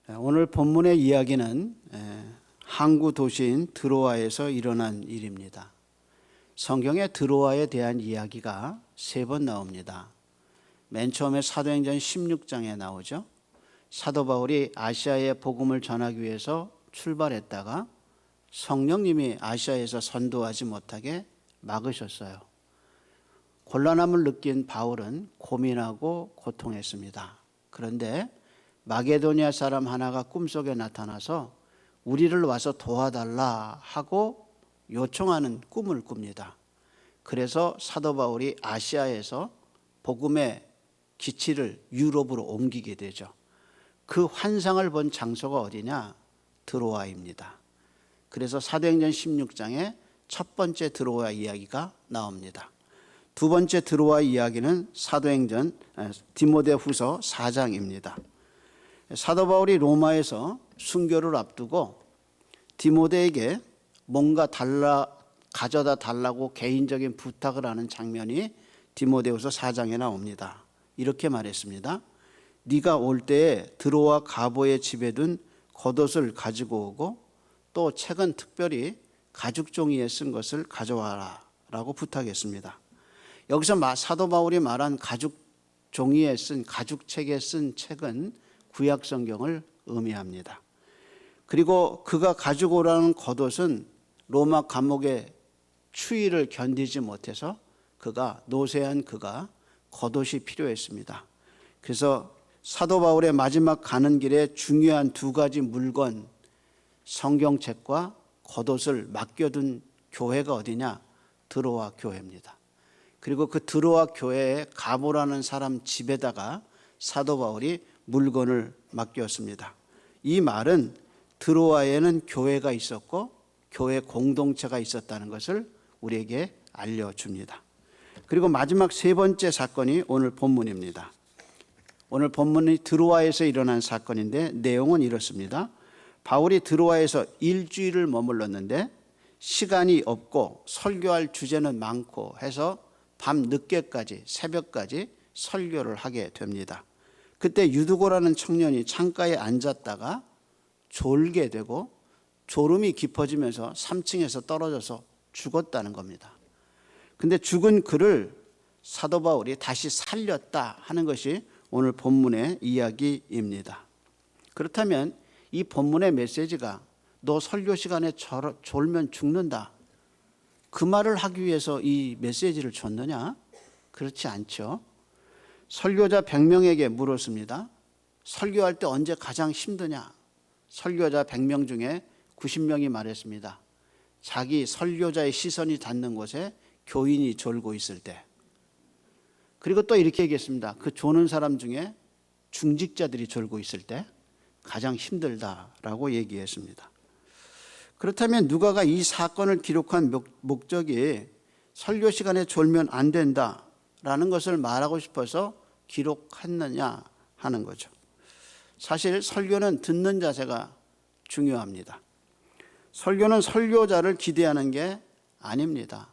오늘 본문의 이야기는 항구 도시인 드로아에서 일어난 일입니다. 성경에 드로아에 대한 이야기가 3번 나옵니다. 맨 처음에 사도행전 16장에 나오죠. 사도 바울이 아시아에 복음을 전하기 위해서 출발했다가 성령님이 아시아에서 선도하지 못하게 막으셨어요. 곤란함을 느낀 바울은 고민하고 고통했습니다. 그런데 마게도니아 사람 하나가 꿈속에 나타나서 우리를 와서 도와달라 하고 요청하는 꿈을 꿉니다. 그래서 사도 바울이 아시아에서 복음의 기치를 유럽으로 옮기게 되죠. 그 환상을 본 장소가 어디냐? 드로아입니다. 그래서 사도행전 16장에 첫 번째 드로아 이야기가 나옵니다. 두 번째 드로아 이야기는 디모데후서 4장입니다. 사도 바울이 로마에서 순교를 앞두고 디모데에게 뭔가 가져다 달라고 개인적인 부탁을 하는 장면이 디모데후서 4장에 나옵니다. 이렇게 말했습니다. 네가 올 때에 드로아 가보의 집에 둔 겉옷을 가지고 오고 또 책은 특별히 가죽 종이에 쓴 것을 가져와라 라고 부탁했습니다. 여기서 사도 바울이 말한 가죽 종이에 쓴 가죽 책에 쓴 책은 구약 성경을 의미합니다. 그리고 그가 가지고 오라는 겉옷은 로마 감옥의 추위를 견디지 못해서 노쇠한 그가 겉옷이 필요했습니다. 그래서 사도 바울의 마지막 가는 길에 중요한 2가지 물건, 성경책과 겉옷을 맡겨둔 교회가 어디냐? 드로아 교회입니다. 그리고 그 드로아 교회에 가보라는 사람 집에다가 사도 바울이 물건을 맡겼습니다. 이 말은 드로아에는 교회가 있었고 교회 공동체가 있었다는 것을 우리에게 알려줍니다. 그리고 마지막 3번째 사건이 오늘 본문입니다. 오늘 본문이 드로아에서 일어난 사건인데 내용은 이렇습니다. 바울이 드로아에서 일주일을 머물렀는데 시간이 없고 설교할 주제는 많고 해서 밤 늦게까지 새벽까지 설교를 하게 됩니다. 그때 유두고라는 청년이 창가에 앉았다가 졸게 되고 졸음이 깊어지면서 3층에서 떨어져서 죽었다는 겁니다. 근데 죽은 그를 사도 바울이 다시 살렸다 하는 것이 오늘 본문의 이야기입니다. 그렇다면 이 본문의 메시지가 너 설교 시간에 졸면 죽는다, 그 말을 하기 위해서 이 메시지를 줬느냐? 그렇지 않죠. 설교자 100명에게 물었습니다. 설교할 때 언제 가장 힘드냐? 설교자 100명 중에 90명이 말했습니다. 자기 설교자의 시선이 닿는 곳에 교인이 졸고 있을 때. 그리고 또 이렇게 얘기했습니다. 그 조는 사람 중에 중직자들이 졸고 있을 때 가장 힘들다라고 얘기했습니다. 그렇다면 누가가 이 사건을 기록한 목적이 설교 시간에 졸면 안 된다라는 것을 말하고 싶어서 기록했느냐 하는 거죠. 사실 설교는 듣는 자세가 중요합니다. 설교는 설교자를 기대하는 게 아닙니다.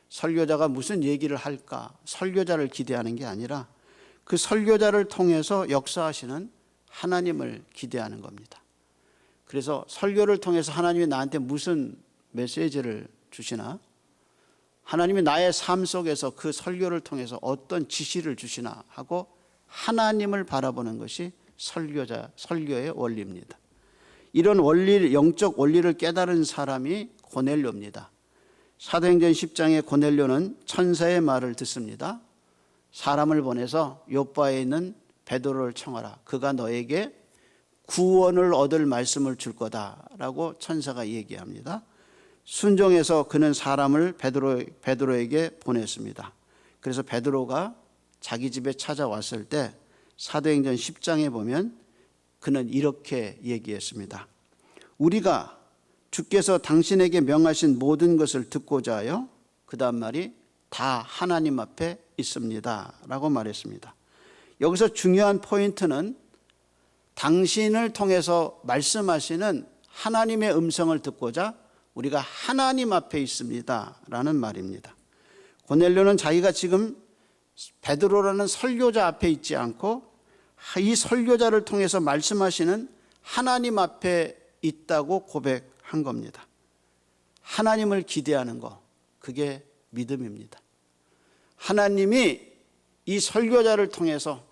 설교자가 무슨 얘기를 할까? 설교자를 기대하는 게 아니라 그 설교자를 통해서 역사하시는 하나님을 기대하는 겁니다. 그래서 설교를 통해서 하나님이 나한테 무슨 메시지를 주시나? 하나님이 나의 삶 속에서 그 설교를 통해서 어떤 지시를 주시나 하고 하나님을 바라보는 것이 설교의 원리입니다. 이런 영적 원리를 깨달은 사람이 고넬료입니다. 사도행전 10장의 고넬료는 천사의 말을 듣습니다. 사람을 보내서 요빠에 있는 베드로를 청하라. 그가 너에게 구원을 얻을 말씀을 줄 거다라고 천사가 얘기합니다. 순종해서 그는 사람을 베드로에게 보냈습니다. 그래서 베드로가 자기 집에 찾아왔을 때 사도행전 10장에 보면 그는 이렇게 얘기했습니다. 우리가 주께서 당신에게 명하신 모든 것을 듣고자 하여, 그 다음 말이 다 하나님 앞에 있습니다 라고 말했습니다. 여기서 중요한 포인트는 당신을 통해서 말씀하시는 하나님의 음성을 듣고자 우리가 하나님 앞에 있습니다 라는 말입니다. 고넬료는 자기가 지금 베드로라는 설교자 앞에 있지 않고 이 설교자를 통해서 말씀하시는 하나님 앞에 있다고 고백한 겁니다. 하나님을 기대하는 거, 그게 믿음입니다. 하나님이 이 설교자를 통해서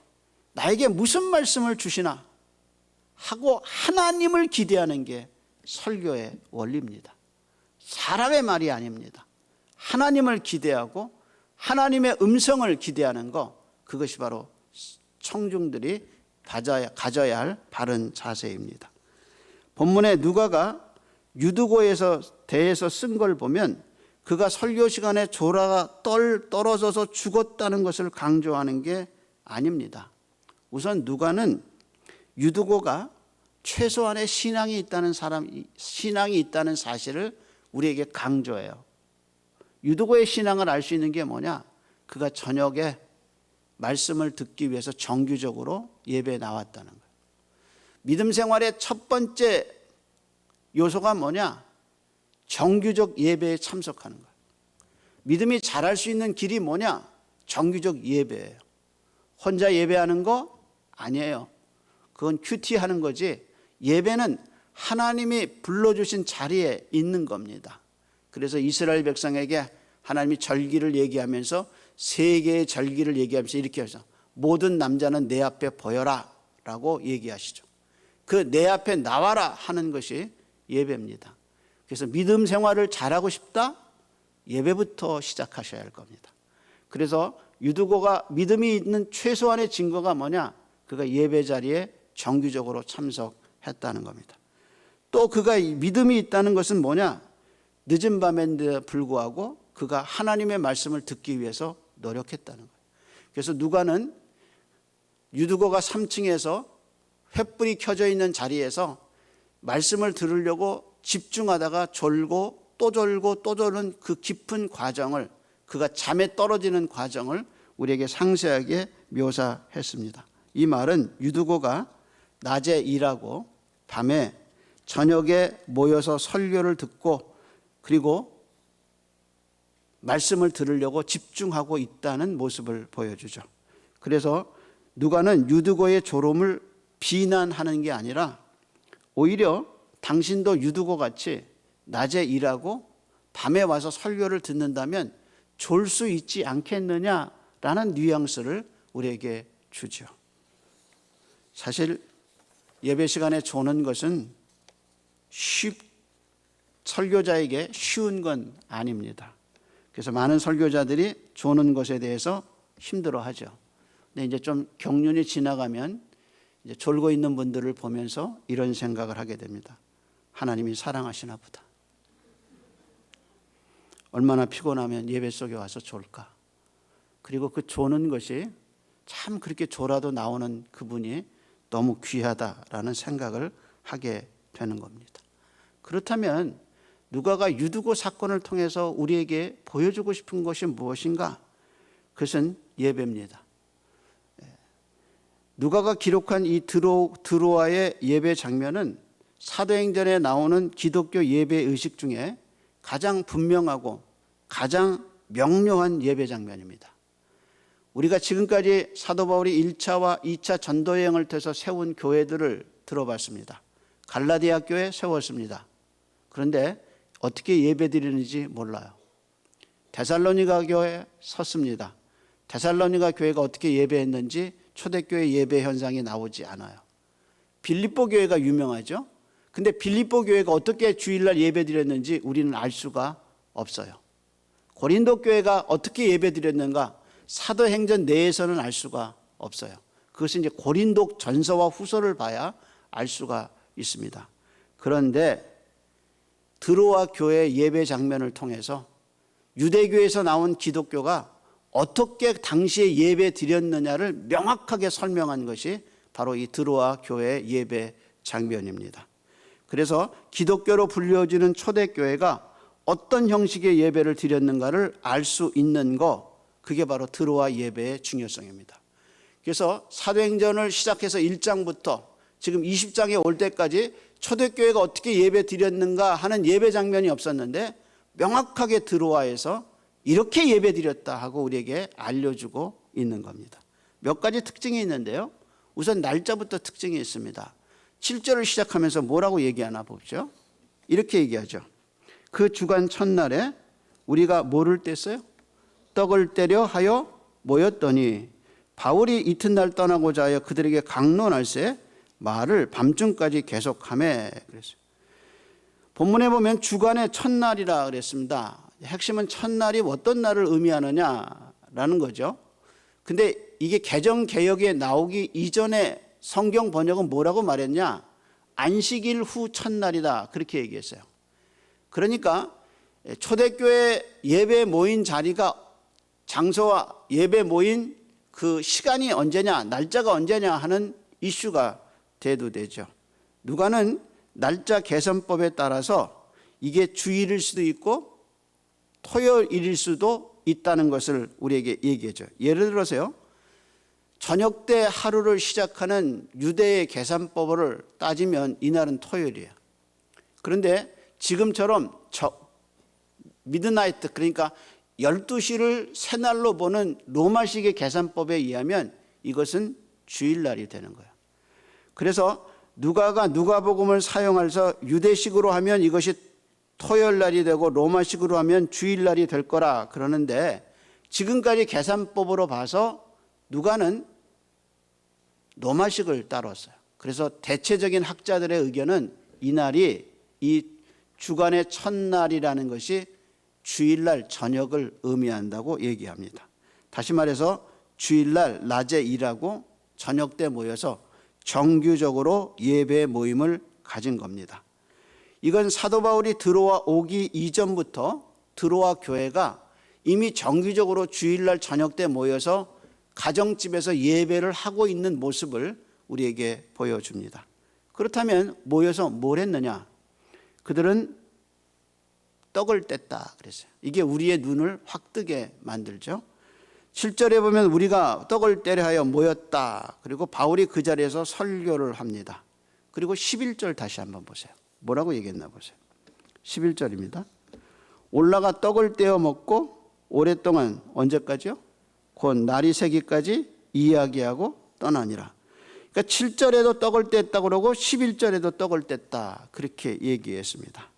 나에게 무슨 말씀을 주시나 하고 하나님을 기대하는 게 설교의 원리입니다. 사람의 말이 아닙니다. 하나님을 기대하고 하나님의 음성을 기대하는 거, 그것이 바로 청중들이 가져야 할 바른 자세입니다. 본문에 누가가 유두고에서 대해서 쓴 걸 보면 그가 설교 시간에 졸아가 떨어져서 죽었다는 것을 강조하는 게 아닙니다. 우선 누가는 유두고가 최소한의 신앙이 있다는 사실을 우리에게 강조해요. 유두고의 신앙을 알 수 있는 게 뭐냐? 그가 저녁에 말씀을 듣기 위해서 정규적으로 예배에 나왔다는 거예요. 믿음 생활의 첫 번째 요소가 뭐냐? 정규적 예배에 참석하는 거예요. 믿음이 자랄 수 있는 길이 뭐냐? 정규적 예배예요. 혼자 예배하는 거 아니에요. 그건 큐티하는 거지. 예배는 하나님이 불러주신 자리에 있는 겁니다. 그래서 이스라엘 백성에게 하나님이 절기를 얘기하면서 세 개의 절기를 얘기하면서 이렇게 해서 모든 남자는 내 앞에 보여라 라고 얘기하시죠. 그 내 앞에 나와라 하는 것이 예배입니다. 그래서 믿음 생활을 잘하고 싶다? 예배부터 시작하셔야 할 겁니다. 그래서 유두고가 믿음이 있는 최소한의 증거가 뭐냐? 그가 예배 자리에 정규적으로 참석했다는 겁니다. 또 그가 믿음이 있다는 것은 뭐냐? 늦은 밤인데 불구하고 그가 하나님의 말씀을 듣기 위해서 노력했다는 거예요. 그래서 누가는 유두고가 3층에서 횃불이 켜져 있는 자리에서 말씀을 들으려고 집중하다가 졸고 또 졸고 또 졸는 그 깊은 과정을, 그가 잠에 떨어지는 과정을 우리에게 상세하게 묘사했습니다. 이 말은 유두고가 낮에 일하고 밤에 저녁에 모여서 설교를 듣고 그리고 말씀을 들으려고 집중하고 있다는 모습을 보여주죠. 그래서 누가는 유두고의 졸음을 비난하는 게 아니라 오히려 당신도 유두고 같이 낮에 일하고 밤에 와서 설교를 듣는다면 졸 수 있지 않겠느냐라는 뉘앙스를 우리에게 주죠. 사실 예배 시간에 조는 것은 설교자에게 쉬운 건 아닙니다. 그래서 많은 설교자들이 조는 것에 대해서 힘들어하죠. 근데 이제 좀 경륜이 지나가면 이제 졸고 있는 분들을 보면서 이런 생각을 하게 됩니다. 하나님이 사랑하시나 보다. 얼마나 피곤하면 예배 속에 와서 졸까. 그리고 그 조는 것이 참 그렇게 졸아도 나오는 그분이 너무 귀하다라는 생각을 하게 되는 겁니다. 그렇다면 누가가 유두고 사건을 통해서 우리에게 보여주고 싶은 것이 무엇인가? 그것은 예배입니다. 누가가 기록한 이 드로아의 예배 장면은 사도행전에 나오는 기독교 예배 의식 중에 가장 분명하고 가장 명료한 예배 장면입니다. 우리가 지금까지 사도 바울이 1차와 2차 전도 여행을 통해서 세운 교회들을 들어봤습니다. 갈라디아 교회 세웠습니다. 그런데 어떻게 예배 드리는지 몰라요. 데살로니가 교회 섰습니다. 데살로니가 교회가 어떻게 예배했는지 초대교회 예배 현상이 나오지 않아요. 빌립보 교회가 유명하죠. 근데 빌립보 교회가 어떻게 주일날 예배 드렸는지 우리는 알 수가 없어요. 고린도 교회가 어떻게 예배 드렸는가 사도행전 내에서는 알 수가 없어요. 그것은 이제 고린도 전서와 후서를 봐야 알 수가 있습니다. 그런데 드로아 교회 예배 장면을 통해서 유대교에서 나온 기독교가 어떻게 당시에 예배 드렸느냐를 명확하게 설명한 것이 바로 이 드로아 교회 예배 장면입니다. 그래서 기독교로 불려지는 초대교회가 어떤 형식의 예배를 드렸는가를 알 수 있는 거, 그게 바로 드로아 예배의 중요성입니다. 그래서 사도행전을 시작해서 1장부터 지금 20장에 올 때까지 초대교회가 어떻게 예배 드렸는가 하는 예배 장면이 없었는데 명확하게 드로아에서 이렇게 예배 드렸다 하고 우리에게 알려주고 있는 겁니다. 몇 가지 특징이 있는데요. 우선 날짜부터 특징이 있습니다. 7절을 시작하면서 뭐라고 얘기하나 보죠. 이렇게 얘기하죠. 그 주간 첫날에 우리가 뭐를 뗐어요? 떡을 떼려 하여 모였더니 바울이 이튿날 떠나고자 하여 그들에게 강론할세 말을 밤중까지 계속하매 그랬어요. 본문에 보면 주간의 첫날이라 그랬습니다. 핵심은 첫날이 어떤 날을 의미하느냐라는 거죠. 근데 이게 개정 개혁에 나오기 이전에 성경 번역은 뭐라고 말했냐? 안식일 후 첫날이다 그렇게 얘기했어요. 그러니까 초대교회 예배 모인 자리가 장소와 예배 모인 그 시간이 언제냐, 날짜가 언제냐 하는 이슈가 대두되죠. 누가는 날짜 개선법에 따라서 이게 주일일 수도 있고 토요일일 수도 있다는 것을 우리에게 얘기해줘요. 예를 들어서요, 저녁 때 하루를 시작하는 유대의 계산법을 따지면 이날은 토요일이에요. 그런데 지금처럼 미드나이트, 그러니까 12시를 새날로 보는 로마식의 계산법에 의하면 이것은 주일날이 되는 거예요. 그래서 누가가 누가복음을 사용해서 유대식으로 하면 이것이 토요일날이 되고 로마식으로 하면 주일날이 될 거라 그러는데, 지금까지 계산법으로 봐서 누가는 로마식을 따랐어요. 그래서 대체적인 학자들의 의견은 이날이 이 주간의 첫날이라는 것이 주일날 저녁을 의미한다고 얘기합니다. 다시 말해서 주일날 낮에 일하고 저녁 때 모여서 정규적으로 예배 모임을 가진 겁니다. 이건 사도 바울이 들어와 오기 이전부터 들어와 교회가 이미 정규적으로 주일날 저녁 때 모여서 가정집에서 예배를 하고 있는 모습을 우리에게 보여줍니다. 그렇다면 모여서 뭘 했느냐? 그들은 떡을 뗐다 그랬어요. 이게 우리의 눈을 확 뜨게 만들죠. 7절에 보면 우리가 떡을 떼려 하여 모였다. 그리고 바울이 그 자리에서 설교를 합니다. 그리고 11절 다시 한번 보세요. 뭐라고 얘기했나 보세요. 11절입니다. 올라가 떡을 떼어 먹고 오랫동안 언제까지요? 곧 날이 새기까지 이야기하고 떠나니라. 그러니까 7절에도 떡을 뗐다 그러고 11절에도 떡을 뗐다 그렇게 얘기했습니다.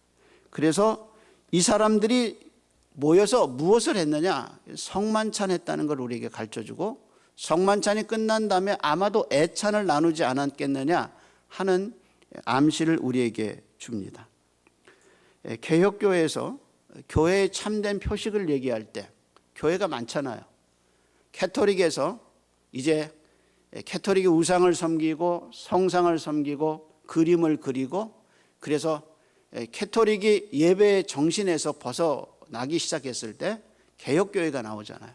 그래서 이 사람들이 모여서 무엇을 했느냐? 성만찬 했다는 걸 우리에게 가르쳐주고, 성만찬이 끝난 다음에 아마도 애찬을 나누지 않았겠느냐 하는 암시를 우리에게 줍니다. 개혁교회에서 교회의 참된 표식을 얘기할 때 교회가 많잖아요. 캐토릭에서 이제 캐토릭이 우상을 섬기고 성상을 섬기고 그림을 그리고, 그래서 캐토릭이 예배의 정신에서 벗어나기 시작했을 때 개혁교회가 나오잖아요.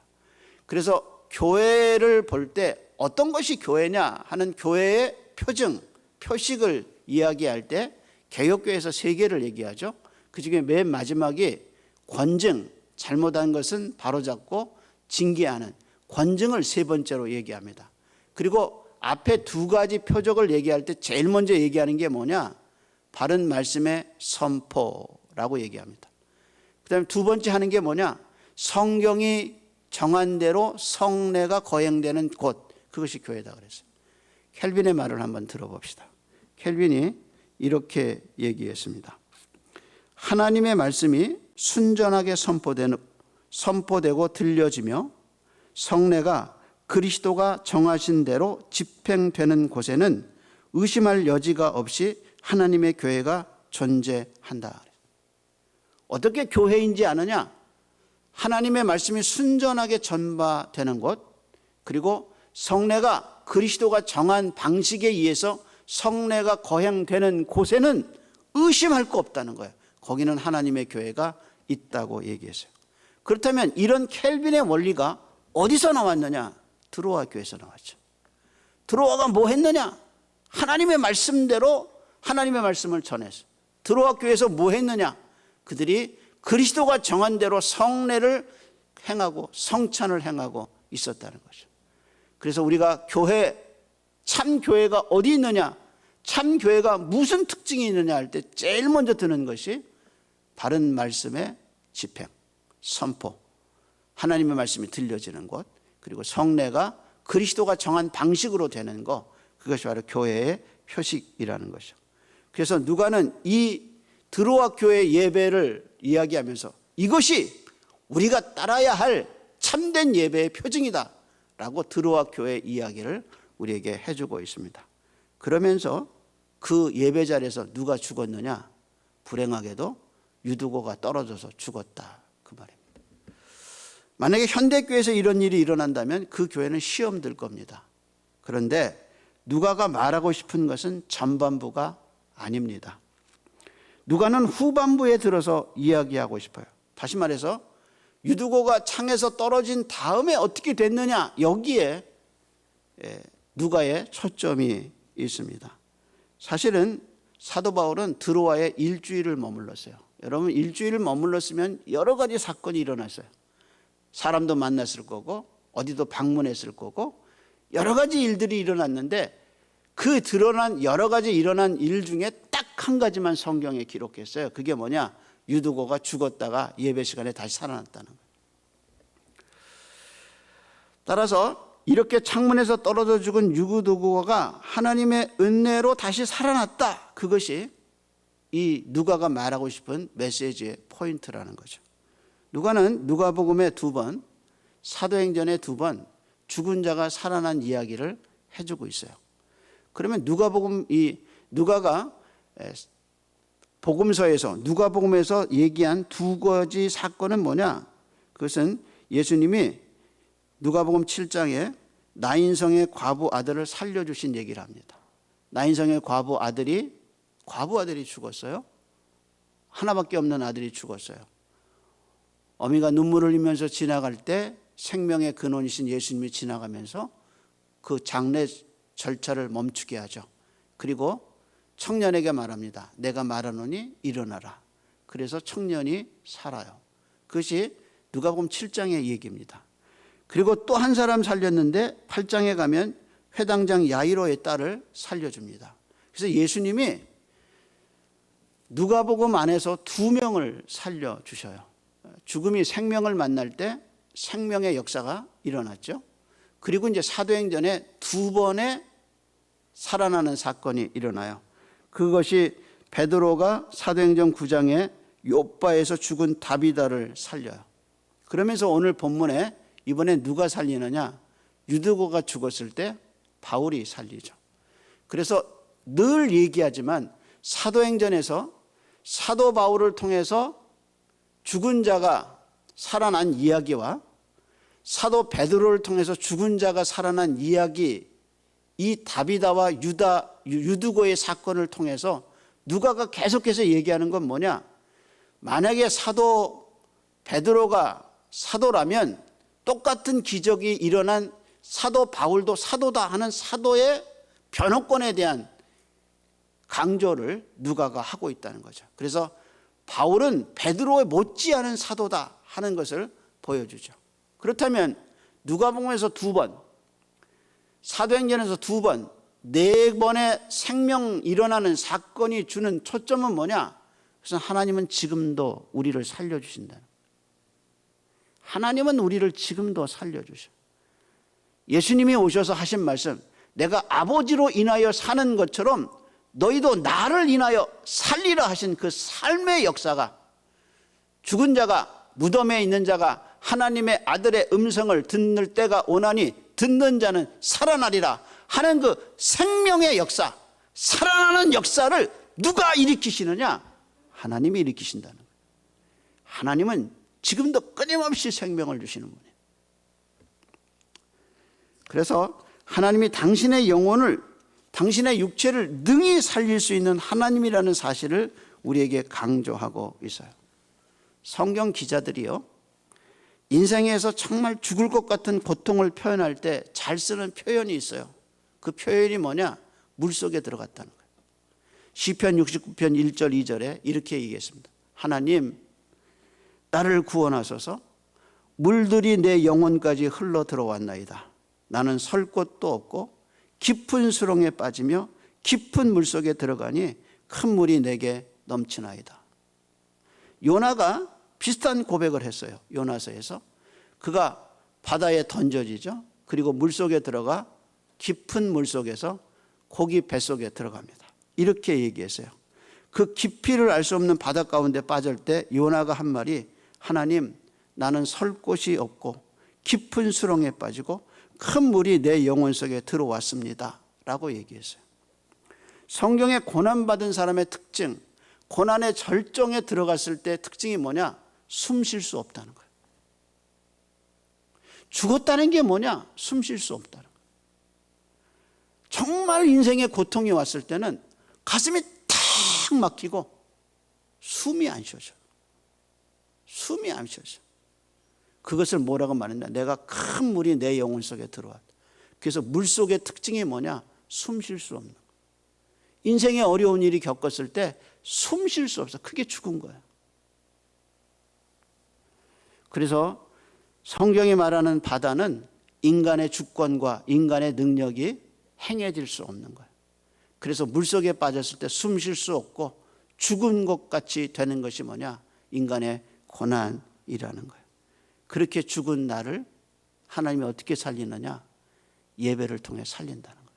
그래서 교회를 볼 때 어떤 것이 교회냐 하는 교회의 표징, 표식을 이야기할 때 개혁교회에서 세 개를 얘기하죠. 그중에 맨 마지막이 권증, 잘못한 것은 바로잡고 징계하는 권증을 세 번째로 얘기합니다. 그리고 앞에 두 가지 표적을 얘기할 때 제일 먼저 얘기하는 게 뭐냐? 바른 말씀의 선포라고 얘기합니다. 그 다음에 두 번째 하는 게 뭐냐? 성경이 정한 대로 성례가 거행되는 곳, 그것이 교회다 그랬어요. 켈빈의 말을 한번 들어봅시다. 켈빈이 이렇게 얘기했습니다. 하나님의 말씀이 순전하게 선포되고 들려지며 성례가 그리스도가 정하신 대로 집행되는 곳에는 의심할 여지가 없이 하나님의 교회가 존재한다. 어떻게 교회인지 아느냐? 하나님의 말씀이 순전하게 전파되는 곳, 그리고 성례가 그리스도가 정한 방식에 의해서 성례가 거행되는 곳에는 의심할 거 없다는 거예요. 거기는 하나님의 교회가 있다고 얘기했어요. 그렇다면 이런 켈빈의 원리가 어디서 나왔느냐? 드로아 교회에서 나왔죠. 드로아가 뭐 했느냐? 하나님의 말씀대로 하나님의 말씀을 전했어요. 드로아 교회에서 뭐 했느냐? 그들이 그리스도가 정한 대로 성례를 행하고 성찬을 행하고 있었다는 거죠. 그래서 우리가 교회, 참 교회가 어디 있느냐? 참 교회가 무슨 특징이 있느냐 할 때 제일 먼저 드는 것이 바른 말씀의 집행, 선포, 하나님의 말씀이 들려지는 것, 그리고 성례가 그리스도가 정한 방식으로 되는 것, 그것이 바로 교회의 표식이라는 것이죠. 그래서 누가는 이 드로아 교회 예배를 이야기하면서 이것이 우리가 따라야 할 참된 예배의 표징이다 라고 드로아 교회 이야기를 우리에게 해주고 있습니다. 그러면서 그 예배 자리에서 누가 죽었느냐? 불행하게도 유두고가 떨어져서 죽었다, 그 말입니다. 만약에 현대교회에서 이런 일이 일어난다면 그 교회는 시험 들 겁니다. 그런데 누가가 말하고 싶은 것은 전반부가 아닙니다. 누가는 후반부에 들어서 이야기하고 싶어요. 다시 말해서 유두고가 창에서 떨어진 다음에 어떻게 됐느냐, 여기에 누가의 초점이 있습니다. 사실은 사도 바울은 드로아에 일주일을 머물렀어요. 여러분, 일주일을 머물렀으면 여러 가지 사건이 일어났어요. 사람도 만났을 거고 어디도 방문했을 거고 여러 가지 일들이 일어났는데 그 드러난 여러 가지 일어난 일 중에 딱 한 가지만 성경에 기록했어요. 그게 뭐냐? 유두고가 죽었다가 예배 시간에 다시 살아났다는 거예요. 따라서 이렇게 창문에서 떨어져 죽은 유두고가 하나님의 은혜로 다시 살아났다. 그것이 이 누가가 말하고 싶은 메시지의 포인트라는 거죠. 누가는 누가복음에 2번, 사도행전에 2번 죽은 자가 살아난 이야기를 해주고 있어요. 그러면 누가가 복음서에서 누가복음에서 얘기한 두 가지 사건은 뭐냐? 그것은 예수님이 누가복음 7장에 나인성의 과부 아들을 살려주신 얘기를 합니다. 나인성의 과부 아들이 죽었어요. 하나밖에 없는 아들이 죽었어요. 어미가 눈물을 흘리면서 지나갈 때 생명의 근원이신 예수님이 지나가면서 그 장례 절차를 멈추게 하죠. 그리고 청년에게 말합니다. 내가 말하노니 일어나라. 그래서 청년이 살아요. 그것이 누가복음 7장의 얘기입니다. 그리고 또 한 사람 살렸는데 8장에 가면 회당장 야이로의 딸을 살려줍니다. 그래서 예수님이 누가복음 안에서 2명을 살려주셔요. 죽음이 생명을 만날 때 생명의 역사가 일어났죠. 그리고 이제 사도행전에 2번의 살아나는 사건이 일어나요. 그것이 베드로가 사도행전 9장에 욥바에서 죽은 다비다를 살려요. 그러면서 오늘 본문에 이번에 누가 살리느냐? 유두고가 죽었을 때 바울이 살리죠. 그래서 늘 얘기하지만 사도행전에서 사도 바울을 통해서 죽은 자가 살아난 이야기와 사도 베드로를 통해서 죽은 자가 살아난 이야기, 이 다비다와 유두고의 사건을 통해서 누가가 계속해서 얘기하는 건 뭐냐? 만약에 사도 베드로가 사도라면 똑같은 기적이 일어난 사도 바울도 사도다 하는 사도의 변호권에 대한 강조를 누가가 하고 있다는 거죠. 그래서 바울은 베드로의 못지않은 사도다 하는 것을 보여주죠. 그렇다면 누가복음에서 2번, 사도행전에서 2번, 4번의 생명 일어나는 사건이 주는 초점은 뭐냐? 그래서 하나님은 지금도 우리를 살려주신다. 하나님은 우리를 지금도 살려주셔. 예수님이 오셔서 하신 말씀, 내가 아버지로 인하여 사는 것처럼 너희도 나를 인하여 살리라 하신 그 삶의 역사가, 죽은 자가, 무덤에 있는 자가 하나님의 아들의 음성을 듣는 때가 오나니 듣는 자는 살아나리라 하는 그 생명의 역사, 살아나는 역사를 누가 일으키시느냐? 하나님이 일으키신다는 거예요. 하나님은 지금도 끊임없이 생명을 주시는 분이에요. 그래서 하나님이 당신의 영혼을, 당신의 육체를 능히 살릴 수 있는 하나님이라는 사실을 우리에게 강조하고 있어요. 성경 기자들이요, 인생에서 정말 죽을 것 같은 고통을 표현할 때 잘 쓰는 표현이 있어요. 그 표현이 뭐냐? 물속에 들어갔다는 거예요. 시편 69편 1절 2절에 이렇게 얘기했습니다. 하나님, 나를 구원하소서. 물들이 내 영혼까지 흘러 들어왔나이다. 나는 설 곳도 없고 깊은 수렁에 빠지며 깊은 물속에 들어가니 큰 물이 내게 넘치나이다. 요나가 비슷한 고백을 했어요. 요나서에서 그가 바다에 던져지죠. 그리고 물속에 들어가 깊은 물속에서 고기 뱃속에 들어갑니다. 이렇게 얘기했어요. 그 깊이를 알 수 없는 바다 가운데 빠질 때 요나가 한 말이, 하나님, 나는 설 곳이 없고 깊은 수렁에 빠지고 큰 물이 내 영혼 속에 들어왔습니다 라고 얘기했어요. 성경에 고난받은 사람의 특징, 고난의 절정에 들어갔을 때 특징이 뭐냐? 숨 쉴 수 없다는 거예요. 죽었다는 게 뭐냐? 숨 쉴 수 없다는 거예요. 정말 인생의 고통이 왔을 때는 가슴이 탁 막히고 숨이 안 쉬어져. 숨이 안 쉬어져. 그것을 뭐라고 말했냐? 내가 큰 물이 내 영혼 속에 들어왔다. 그래서 물 속의 특징이 뭐냐? 숨 쉴 수 없는 거예요. 인생의 어려운 일이 겪었을 때 숨 쉴 수 없어. 그게 죽은 거예요. 그래서 성경이 말하는 바다는 인간의 주권과 인간의 능력이 행해질 수 없는 거예요. 그래서 물속에 빠졌을 때 숨 쉴 수 없고 죽은 것 같이 되는 것이 뭐냐? 인간의 고난이라는 거예요. 그렇게 죽은 나를 하나님이 어떻게 살리느냐? 예배를 통해 살린다는 거예요.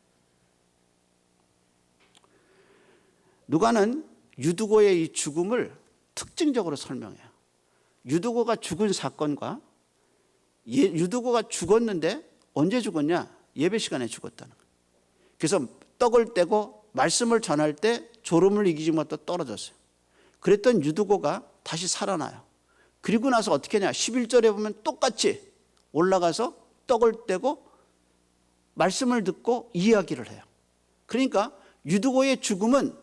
누가는 유두고의 이 죽음을 특징적으로 설명해요. 유두고가 죽은 사건과 유두고가 죽었는데 언제 죽었냐? 예배 시간에 죽었다는 거예요. 그래서 떡을 떼고 말씀을 전할 때 졸음을 이기지 못하고 떨어졌어요. 그랬던 유두고가 다시 살아나요. 그리고 나서 어떻게 하냐? 11절에 보면 똑같이 올라가서 떡을 떼고 말씀을 듣고 이야기를 해요. 그러니까 유두고의 죽음은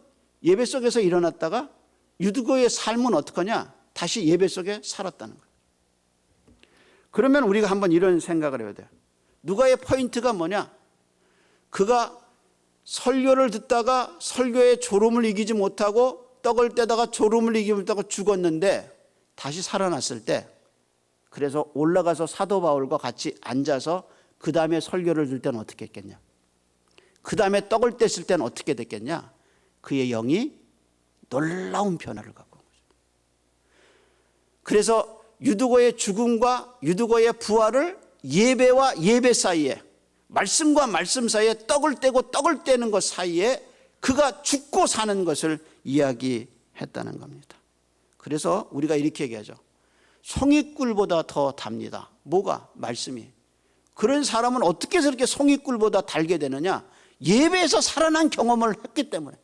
예배 속에서 일어났다가 유두고의 삶은 어떡하냐? 다시 예배 속에 살았다는 거예요. 그러면 우리가 한번 이런 생각을 해야 돼요. 누가의 포인트가 뭐냐? 그가 설교를 듣다가 설교의 졸음을 이기지 못하고 떡을 떼다가 졸음을 이기지 못하고 죽었는데 다시 살아났을 때, 그래서 올라가서 사도 바울과 같이 앉아서 그 다음에 설교를 들 때는 어떻게 했겠냐? 그 다음에 떡을 뗐을 때는 어떻게 됐겠냐? 그의 영이 놀라운 변화를 갖고 온 거죠. 그래서 유두고의 죽음과 유두고의 부활을 예배와 예배 사이에, 말씀과 말씀 사이에, 떡을 떼고 떡을 떼는 것 사이에 그가 죽고 사는 것을 이야기했다는 겁니다. 그래서 우리가 이렇게 얘기하죠. 송이꿀보다 더 답니다. 뭐가? 말씀이. 그런 사람은 어떻게 해서 이렇게 송이꿀보다 달게 되느냐? 예배에서 살아난 경험을 했기 때문에.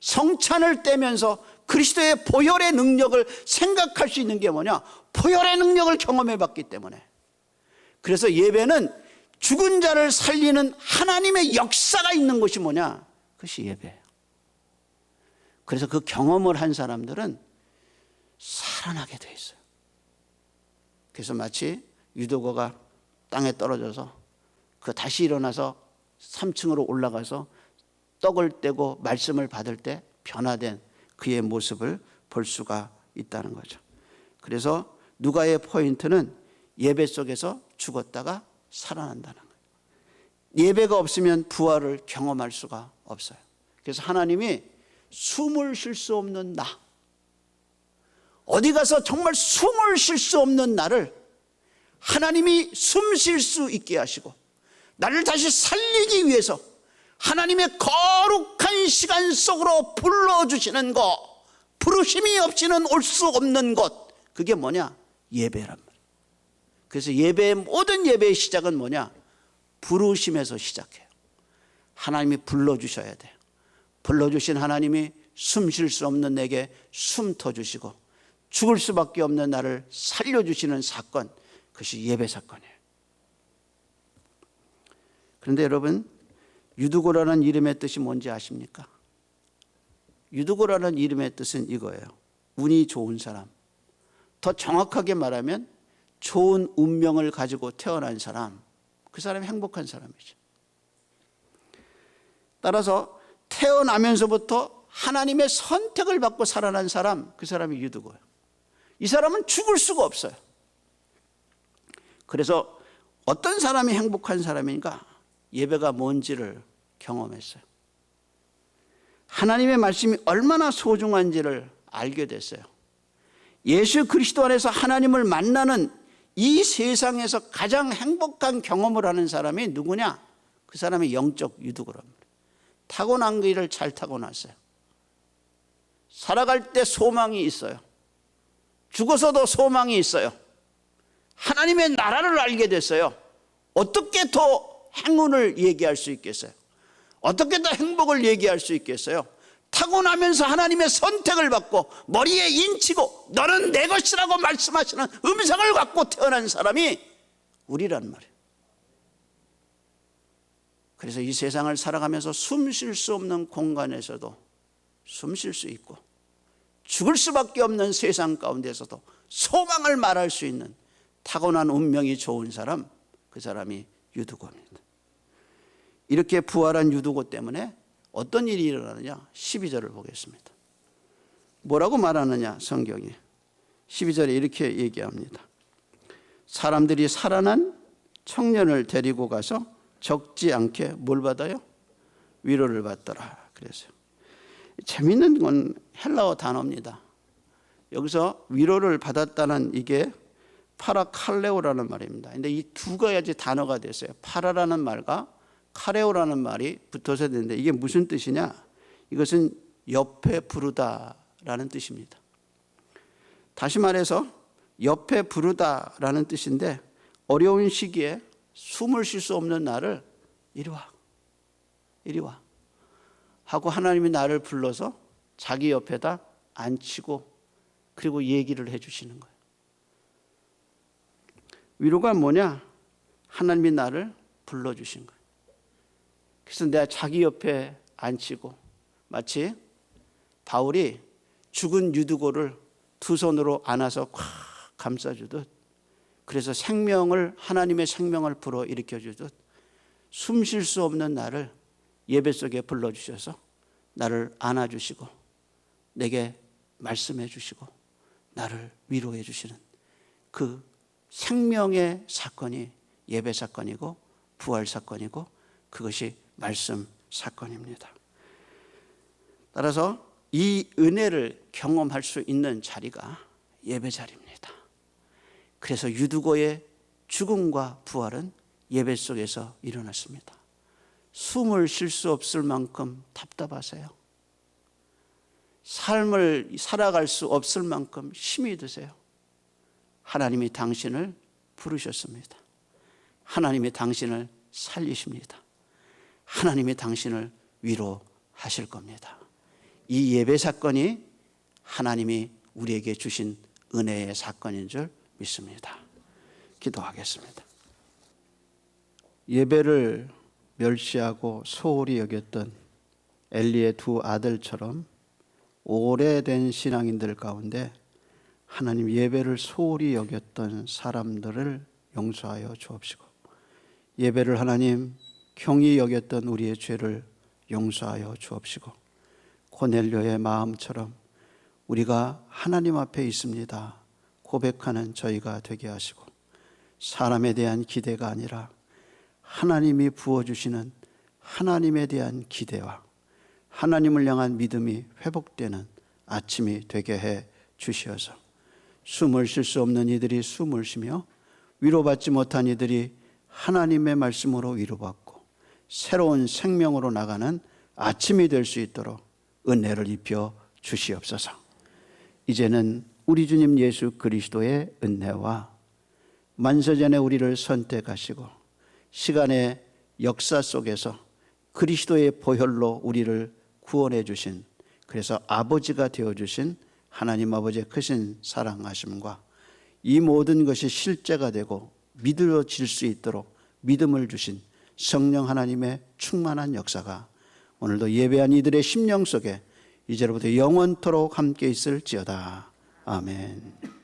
성찬을 떼면서 그리스도의 보혈의 능력을 생각할 수 있는 게 뭐냐? 보혈의 능력을 경험해 봤기 때문에. 그래서 예배는 죽은 자를 살리는 하나님의 역사가 있는 것이 뭐냐? 그것이 예배예요. 그래서 그 경험을 한 사람들은 살아나게 돼 있어요. 그래서 마치 유두고가 땅에 떨어져서 그 다시 일어나서 3층으로 올라가서 떡을 떼고 말씀을 받을 때 변화된 그의 모습을 볼 수가 있다는 거죠. 그래서 누가의 포인트는 예배 속에서 죽었다가 살아난다는 거예요. 예배가 없으면 부활을 경험할 수가 없어요. 그래서 하나님이 숨을 쉴 수 없는 나, 어디 가서 정말 숨을 쉴 수 없는 나를 하나님이 숨 쉴 수 있게 하시고 나를 다시 살리기 위해서 하나님의 거룩한 시간 속으로 불러주시는 것, 부르심이 없이는 올 수 없는 것, 그게 뭐냐? 예배란 말이에요. 그래서 모든 예배의 시작은 뭐냐? 부르심에서 시작해요. 하나님이 불러주셔야 돼요. 불러주신 하나님이 숨 쉴 수 없는 내게 숨터주시고 죽을 수밖에 없는 나를 살려주시는 사건, 그것이 예배 사건이에요. 그런데 여러분, 유두고라는 이름의 뜻이 뭔지 아십니까? 유두고라는 이름의 뜻은 이거예요. 운이 좋은 사람. 더 정확하게 말하면 좋은 운명을 가지고 태어난 사람, 그 사람이 행복한 사람이죠. 따라서 태어나면서부터 하나님의 선택을 받고 살아난 사람, 그 사람이 유두고예요. 이 사람은 죽을 수가 없어요. 그래서 어떤 사람이 행복한 사람인가? 예배가 뭔지를 경험했어요. 하나님의 말씀이 얼마나 소중한지를 알게 됐어요. 예수 그리스도 안에서 하나님을 만나는 이 세상에서 가장 행복한 경험을 하는 사람이 누구냐? 그 사람이 영적 유두고란 말이에요. 타고난 길을 잘 타고났어요. 살아갈 때 소망이 있어요. 죽어서도 소망이 있어요. 하나님의 나라를 알게 됐어요. 어떻게 더 행운을 얘기할 수 있겠어요? 어떻게 더 행복을 얘기할 수 있겠어요? 타고나면서 하나님의 선택을 받고 머리에 인치고 너는 내 것이라고 말씀하시는 음성을 갖고 태어난 사람이 우리란 말이에요. 그래서 이 세상을 살아가면서 숨 쉴 수 없는 공간에서도 숨 쉴 수 있고 죽을 수밖에 없는 세상 가운데서도 소망을 말할 수 있는 타고난 운명이 좋은 사람, 그 사람이 유두고입니다. 이렇게 부활한 유두고 때문에 어떤 일이 일어나느냐? 12절을 보겠습니다. 뭐라고 말하느냐? 성경이 12절에 이렇게 얘기합니다. 사람들이 살아난 청년을 데리고 가서 적지 않게 뭘 받아요? 위로를 받더라. 그래서요. 재미있는 건 헬라어 단어입니다. 여기서 위로를 받았다는 이게 파라칼레오라는 말입니다. 근데 이 두 가지 단어가 됐어요. 파라라는 말과 카레오라는 말이 붙어서 되는데 이게 무슨 뜻이냐? 이것은 옆에 부르다라는 뜻입니다. 다시 말해서 옆에 부르다라는 뜻인데 어려운 시기에 숨을 쉴 수 없는 나를 이리 와, 이리 와 하고 하나님이 나를 불러서 자기 옆에다 앉히고 그리고 얘기를 해주시는 거예요. 위로가 뭐냐? 하나님이 나를 불러주신 거예요. 그래서 내가 자기 옆에 앉히고 마치 바울이 죽은 유두고를 두 손으로 안아서 콱 감싸주듯, 그래서 하나님의 생명을 불어일으켜 주듯 숨 쉴 수 없는 나를 예배 속에 불러주셔서 나를 안아주시고 내게 말씀해 주시고 나를 위로해 주시는 그 생명의 사건이 예배 사건이고 부활 사건이고 그것이 말씀 사건입니다. 따라서 이 은혜를 경험할 수 있는 자리가 예배 자리입니다. 그래서 유두고의 죽음과 부활은 예배 속에서 일어났습니다. 숨을 쉴 수 없을 만큼 답답하세요. 삶을 살아갈 수 없을 만큼 힘이 드세요. 하나님이 당신을 부르셨습니다. 하나님이 당신을 살리십니다. 하나님이 당신을 위로하실 겁니다. 이 예배 사건이 하나님이 우리에게 주신 은혜의 사건인 줄 믿습니다. 기도하겠습니다. 예배를 멸시하고 소홀히 여겼던 엘리의 두 아들처럼 오래된 신앙인들 가운데 하나님 예배를 소홀히 여겼던 사람들을 용서하여 주옵시고 예배를 하나님 경히 여겼던 우리의 죄를 용서하여 주옵시고 고넬료의 마음처럼 우리가 하나님 앞에 있습니다 고백하는 저희가 되게 하시고 사람에 대한 기대가 아니라 하나님이 부어주시는 하나님에 대한 기대와 하나님을 향한 믿음이 회복되는 아침이 되게 해 주시어서 숨을 쉴 수 없는 이들이 숨을 쉬며 위로받지 못한 이들이 하나님의 말씀으로 위로받고 새로운 생명으로 나가는 아침이 될 수 있도록 은혜를 입혀 주시옵소서. 이제는 우리 주님 예수 그리스도의 은혜와 만세전에 우리를 선택하시고 시간의 역사 속에서 그리스도의 보혈로 우리를 구원해 주신, 그래서 아버지가 되어 주신 하나님 아버지의 크신 사랑하심과 이 모든 것이 실제가 되고 믿어질 수 있도록 믿음을 주신 성령 하나님의 충만한 역사가 오늘도 예배한 이들의 심령 속에 이제로부터 영원토록 함께 있을지어다. 아멘.